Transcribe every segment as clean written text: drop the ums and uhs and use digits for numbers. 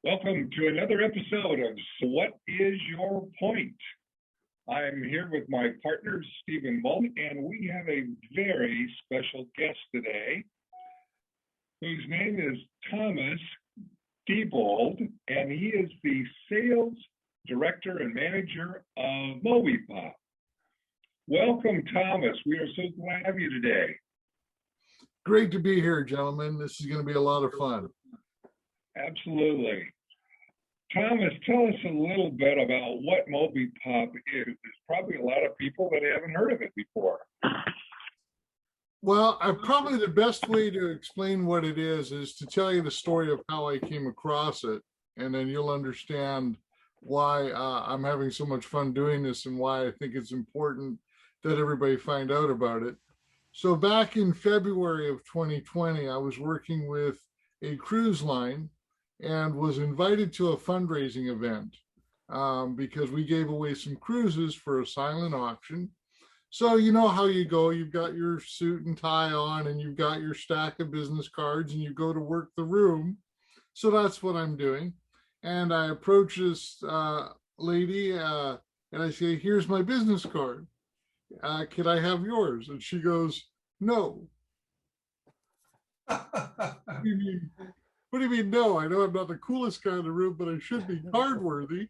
Welcome to another episode of So What Is Your Point? I'm here with my partner, Diebold, and we have a very special guest today, whose name is Tomas Diebold, and he is the Sales Director and Manager of Mobipop. Welcome, Tomas. We are so glad to have you today. Great to be here, gentlemen. This is going to be a lot of fun. Absolutely. Tomas, tell us a little bit about what Mobipop is. There's probably a lot of people that haven't heard of it before. Well, probably the best way to explain what it is to tell you the story of how I came across it, and then you'll understand why I'm having so much fun doing this and why I think it's important that everybody find out about it. So back in February of 2020, I was working with a cruise line and was invited to a fundraising event because we gave away some cruises for a silent auction. So you know how you go, you've got your suit and tie on and you've got your stack of business cards and you go to work the room. So that's what I'm doing. And I approach this lady and I say, here's my business card. Can I have yours? And she goes, no. What do you mean, no? I know I'm not the coolest guy in the room, but I should be card worthy.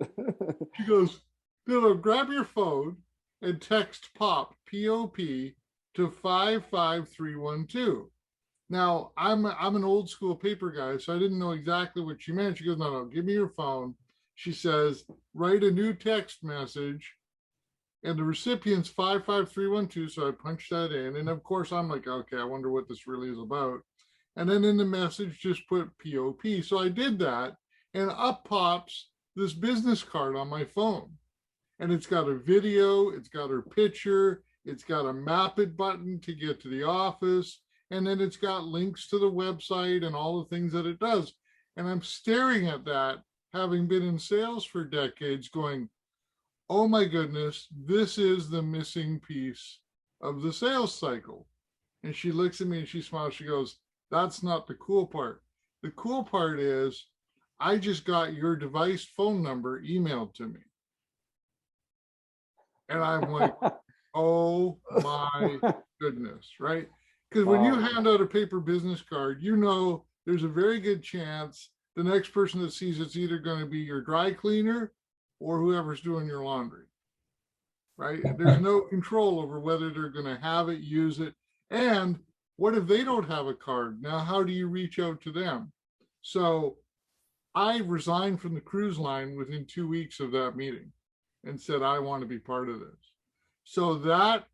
She goes, no, grab your phone and text POP, P-O-P, to 55312. Now, I'm an old school paper guy, so I didn't know exactly what she meant. She goes, no, give me your phone. She says, write a new text message, and the recipient's 55312, so I punched that in. And of course, I'm like, okay, I wonder what this really is about. And then in the message, just put POP. So I did that, and up pops this business card on my phone. And it's got a video, it's got her picture, it's got a map it button to get to the office, and then it's got links to the website and all the things that it does. And I'm staring at that, having been in sales for decades, going, oh my goodness, this is the missing piece of the sales cycle. And she looks at me and she smiles, she goes, that's not the cool part. The cool part is I just got your device phone number emailed to me. And I'm like, oh my goodness, right? Because when you hand out a paper business card, you know there's a very good chance the next person that sees it's either going to be your dry cleaner or whoever's doing your laundry, right? There's no control over whether they're going to have it, use it. And what if they don't have a card? Now, how do you reach out to them? So I resigned from the cruise line within 2 weeks of that meeting and said, I want to be part of this. So that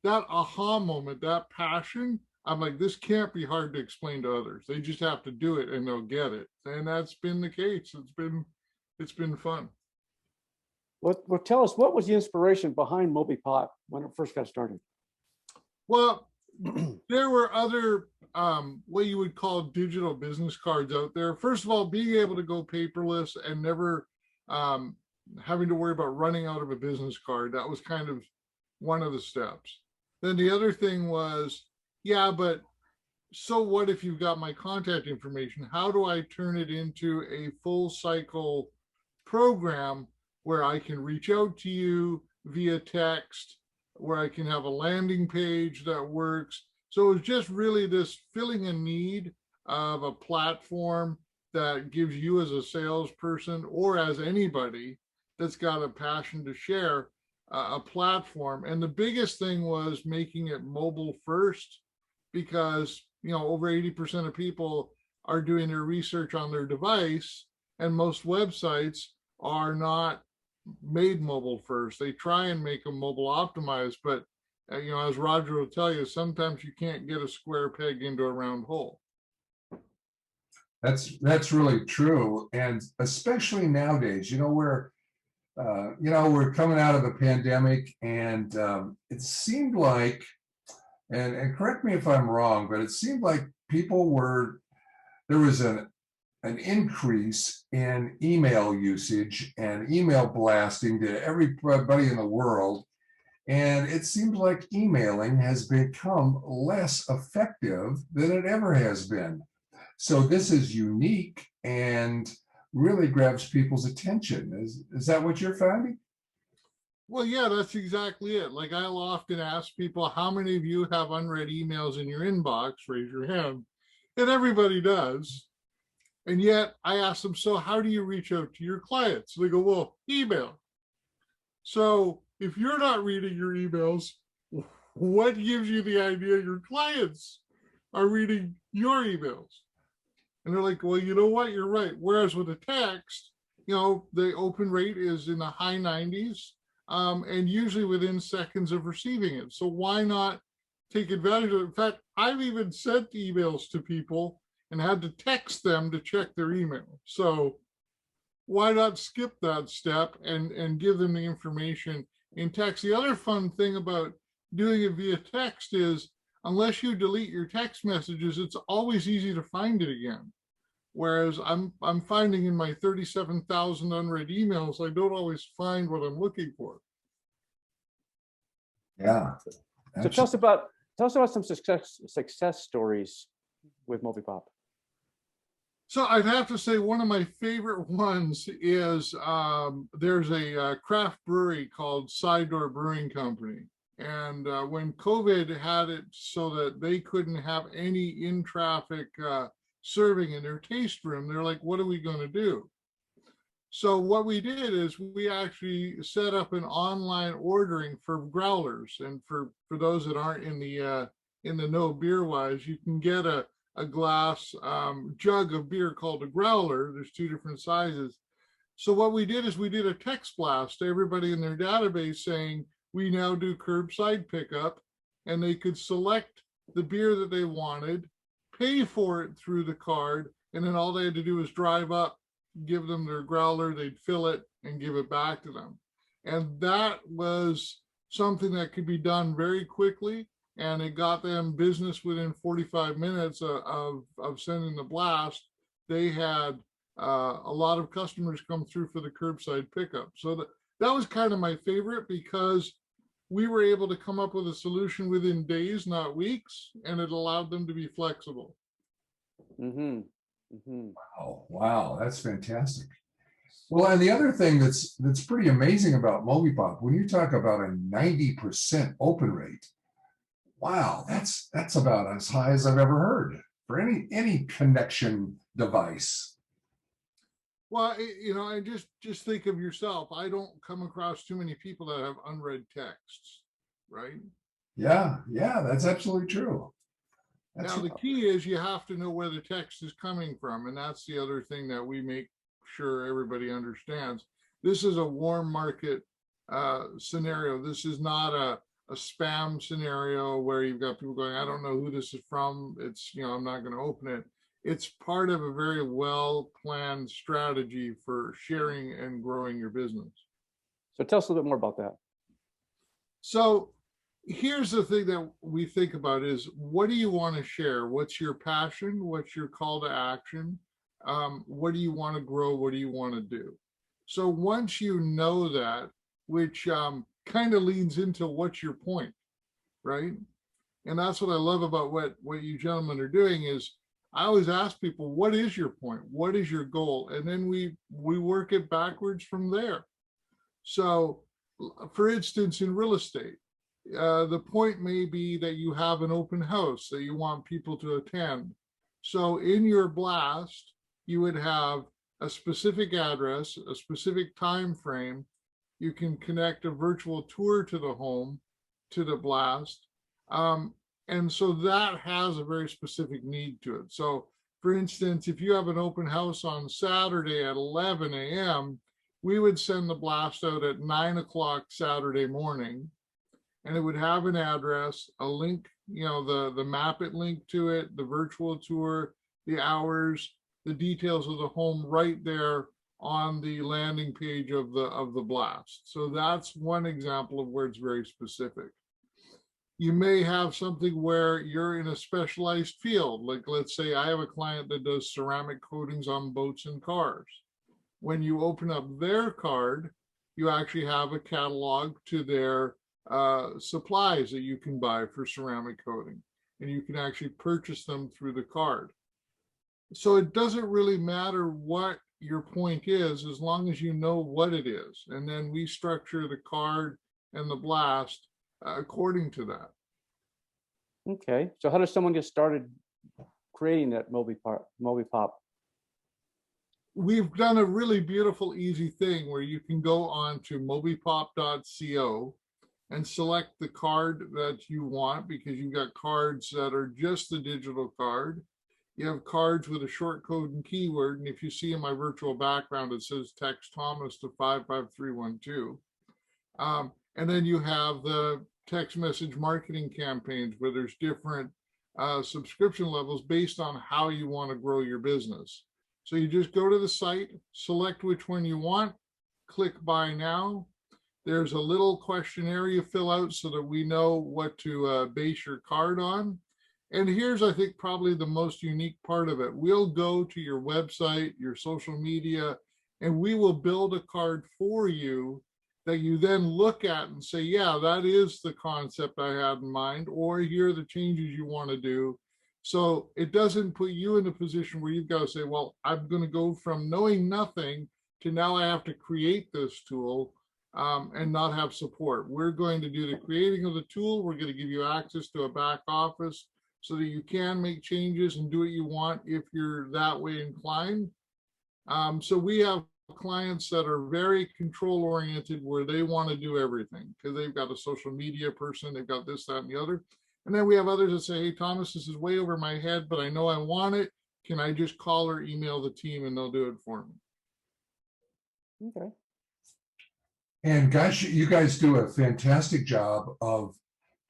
aha moment, that passion, I'm like, this can't be hard to explain to others. They just have to do it and they'll get it. And that's been the case. It's been fun. Well, tell us, what was the inspiration behind Mobipop when it first got started? Well, there were other what you would call digital business cards out there. First of all, being able to go paperless and never having to worry about running out of a business card, that was kind of one of the steps. Then the other thing was, yeah, but so what if you've got my contact information? How do I turn it into a full cycle program where I can reach out to you via text, where I can have a landing page that works? So it's just really this filling a need of a platform that gives you as a salesperson or as anybody that's got a passion to share a platform. And the biggest thing was making it mobile first, because over 80% of people are doing their research on their device, and most websites are not made mobile first. They try and make them mobile optimized, but as Roger will tell you, sometimes you can't get a square peg into a round hole. That's really true, and especially nowadays, we're coming out of the pandemic, and it seemed like, and correct me if I'm wrong, but it seemed like there was an increase in email usage and email blasting to everybody in the world. And it seems like emailing has become less effective than it ever has been. So this is unique, and really grabs people's attention. Is that what you're finding? Well, yeah, that's exactly it. Like I'll often ask people, how many of you have unread emails in your inbox? Raise your hand. And everybody does. And yet I ask them, so how do you reach out to your clients? They go, well, email. So if you're not reading your emails, what gives you the idea your clients are reading your emails? And they're like, well, you know what? You're right. Whereas with a text, the open rate is in the high 90s, and usually within seconds of receiving it. So why not take advantage of it? In fact, I've even sent emails to people and had to text them to check their email. So why not skip that step and give them the information in text? The other fun thing about doing it via text is, unless you delete your text messages, it's always easy to find it again. Whereas I'm finding in my 37,000 unread emails, I don't always find what I'm looking for. Yeah. So tell us about some success stories with Mobipop. So I'd have to say one of my favorite ones is there's a craft brewery called Side Door Brewing Company. And when COVID had it so that they couldn't have any in-traffic serving in their taste room, they're like, what are we going to do? So what we did is we actually set up an online ordering for growlers. And for those that aren't in the know beer wise, you can get a glass jug of beer called a growler. There's two different sizes. So what we did is we did a text blast to everybody in their database saying, we now do curbside pickup, and they could select the beer that they wanted, pay for it through the card, and then all they had to do was drive up, give them their growler, they'd fill it and give it back to them. And that was something that could be done very quickly, and it got them business within 45 minutes of sending the blast. They had a lot of customers come through for the curbside pickup. So that was kind of my favorite, because we were able to come up with a solution within days, not weeks, and it allowed them to be flexible. Mm-hmm. Mm-hmm. Wow, that's fantastic. Well, and the other thing that's pretty amazing about Mobipop, when you talk about a 90% open rate, wow, that's about as high as I've ever heard for any connection device. Well, and just think of yourself. I don't come across too many people that have unread texts, right? Yeah, that's absolutely true. Now, the key is you have to know where the text is coming from. And that's the other thing that we make sure everybody understands. This is a warm market scenario. This is not a spam scenario where you've got people going, I don't know who this is from. It's, I'm not going to open it. It's part of a very well-planned strategy for sharing and growing your business. So tell us a little bit more about that. So here's the thing that we think about is, what do you want to share? What's your passion? What's your call to action? What do you want to grow? What do you want to do? So once you know that, which kind of leans into what's your point, right? And that's what I love about what you gentlemen are doing is, I always ask people, what is your point? What is your goal? And then we work it backwards from there. So for instance, in real estate, the point may be that you have an open house that you want people to attend. So in your blast, you would have a specific address, a specific time frame. You can connect a virtual tour to the home, to the blast. And so that has a very specific need to it. So for instance, if you have an open house on Saturday at 11 a.m., we would send the blast out at 9 o'clock Saturday morning, and it would have an address, a link, the map it link to it, the virtual tour, the hours, the details of the home right there on the landing page of the blast. So that's one example of where it's very specific. You may have something where you're in a specialized field. Like, let's say I have a client that does ceramic coatings on boats and cars. When you open up their card, you actually have a catalog to their supplies that you can buy for ceramic coating, and you can actually purchase them through the card. So it doesn't really matter what your point is, as long as you know what it is. And then we structure the card and the blast according to that. Okay, so how does someone get started creating that Mobipop? We've done a really beautiful, easy thing where you can go on to mobipop.co and select the card that you want, because you've got cards that are just the digital card. You have cards with a short code and keyword. And if you see in my virtual background, it says text Thomas to 55312. And then you have the text message marketing campaigns where there's different subscription levels based on how you want to grow your business. So you just go to the site, select which one you want, click buy now. There's a little questionnaire you fill out so that we know what to base your card on. And here's, I think, probably the most unique part of it. We'll go to your website, your social media, and we will build a card for you that you then look at and say, yeah, that is the concept I had in mind, or here are the changes you want to do. So it doesn't put you in a position where you've got to say, well, I'm going to go from knowing nothing to now I have to create this tool and not have support. We're going to do the creating of the tool. We're going to give you access to a back office so that you can make changes and do what you want if you're that way inclined. So we have clients that are very control oriented, where they want to do everything because they've got a social media person, they've got this, that, and the other. And then we have others that say, hey, Thomas, this is way over my head, but I know I want it. Can I just call or email the team and they'll do it for me? Okay. And guys, you guys do a fantastic job of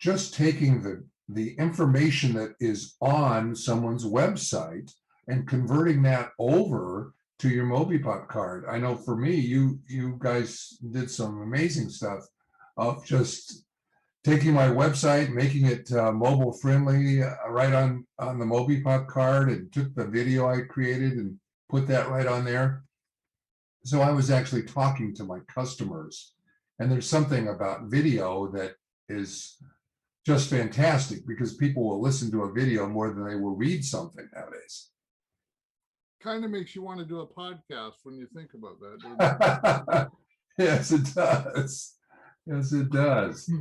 just taking the information that is on someone's website and converting that over to your Mobipop card. I know for me, you guys did some amazing stuff of just taking my website, making it mobile friendly right on the Mobipop card, and took the video I created and put that right on there. So I was actually talking to my customers, and there's something about video that is just fantastic, because people will listen to a video more than they will read something nowadays. Kind of makes you want to do a podcast when you think about that. Yes, it does. Yes, it does.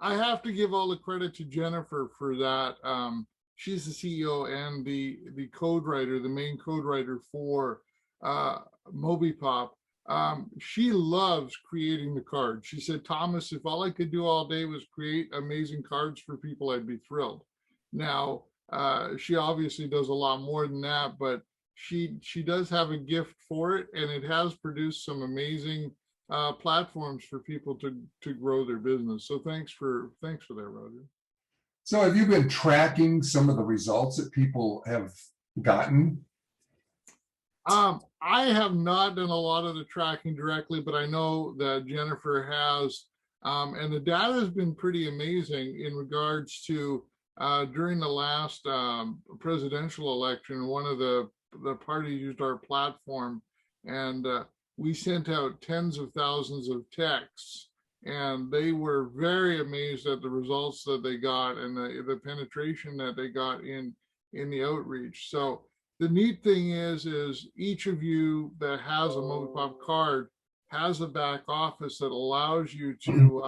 I have to give all the credit to Jennifer for that. She's the CEO and the code writer, the main code writer for Mobipop. She loves creating the cards. She said, Thomas, if all I could do all day was create amazing cards for people, I'd be thrilled. Now, she obviously does a lot more than that, but she does have a gift for it, and it has produced some amazing platforms for people to grow their business. So thanks for that, Roger. So have you been tracking some of the results that people have gotten? I have not done a lot of the tracking directly, but I know that Jennifer has, and the data has been pretty amazing in regards to during the last presidential election. One of the parties used our platform, and we sent out tens of thousands of texts, and they were very amazed at the results that they got and the penetration that they got in the outreach. So the neat thing is each of you that has a Mobipop card has a back office that allows you to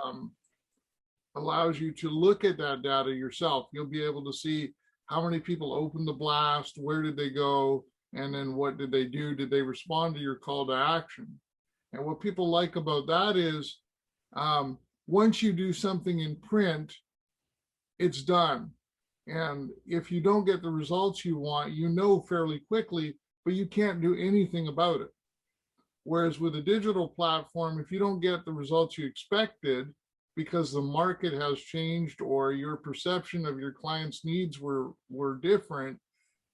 look at that data yourself. You'll be able to see how many people opened the blast, where did they go, and then what did they do? Did they respond to your call to action? And what people like about that is once you do something in print, it's done. And if you don't get the results you want, you know fairly quickly, but you can't do anything about it. Whereas with a digital platform, if you don't get the results you expected because the market has changed or your perception of your client's needs were different,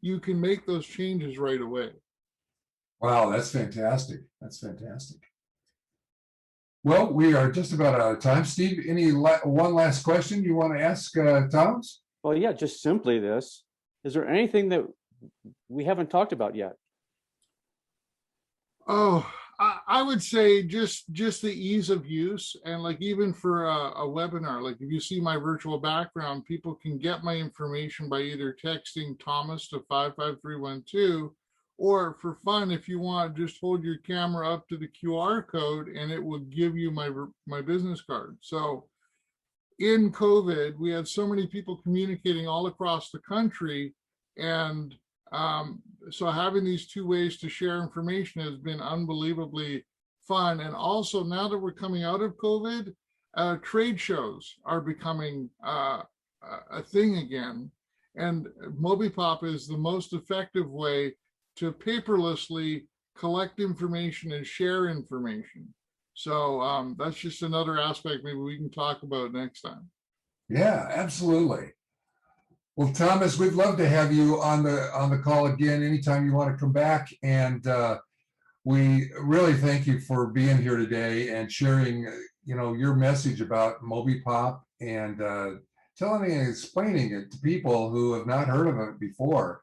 you can make those changes right away. Wow, that's fantastic. That's fantastic. Well, we are just about out of time. Steve, one last question you want to ask Thomas? Well, yeah, just simply this. Is there anything that we haven't talked about yet? Oh, I would say just the ease of use, and like even for a webinar, like if you see my virtual background, people can get my information by either texting Thomas to 55312 Or for fun, if you want, just hold your camera up to the QR code and it will give you my business card. So in COVID, we had so many people communicating all across the country. And so having these two ways to share information has been unbelievably fun. And also now that we're coming out of COVID, trade shows are becoming a thing again. And Mobipop is the most effective way to paperlessly collect information and share information. So that's just another aspect maybe we can talk about next time. Yeah, absolutely. Well, Thomas, we'd love to have you on the call again anytime you want to come back. And we really thank you for being here today and sharing, your message about Mobipop and telling and explaining it to people who have not heard of it before.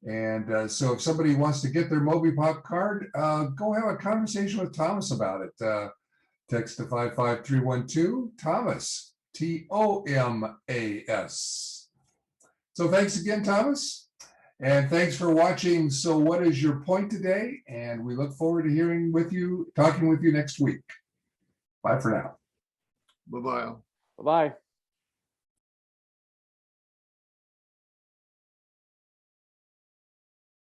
And so if somebody wants to get their Mobipop card, go have a conversation with Thomas about it. Text to 55312, Thomas, Tomas. So thanks again, Thomas. And thanks for watching So What Is Your Point today? And we look forward to talking with you next week. Bye for now. Bye-bye. Bye-bye.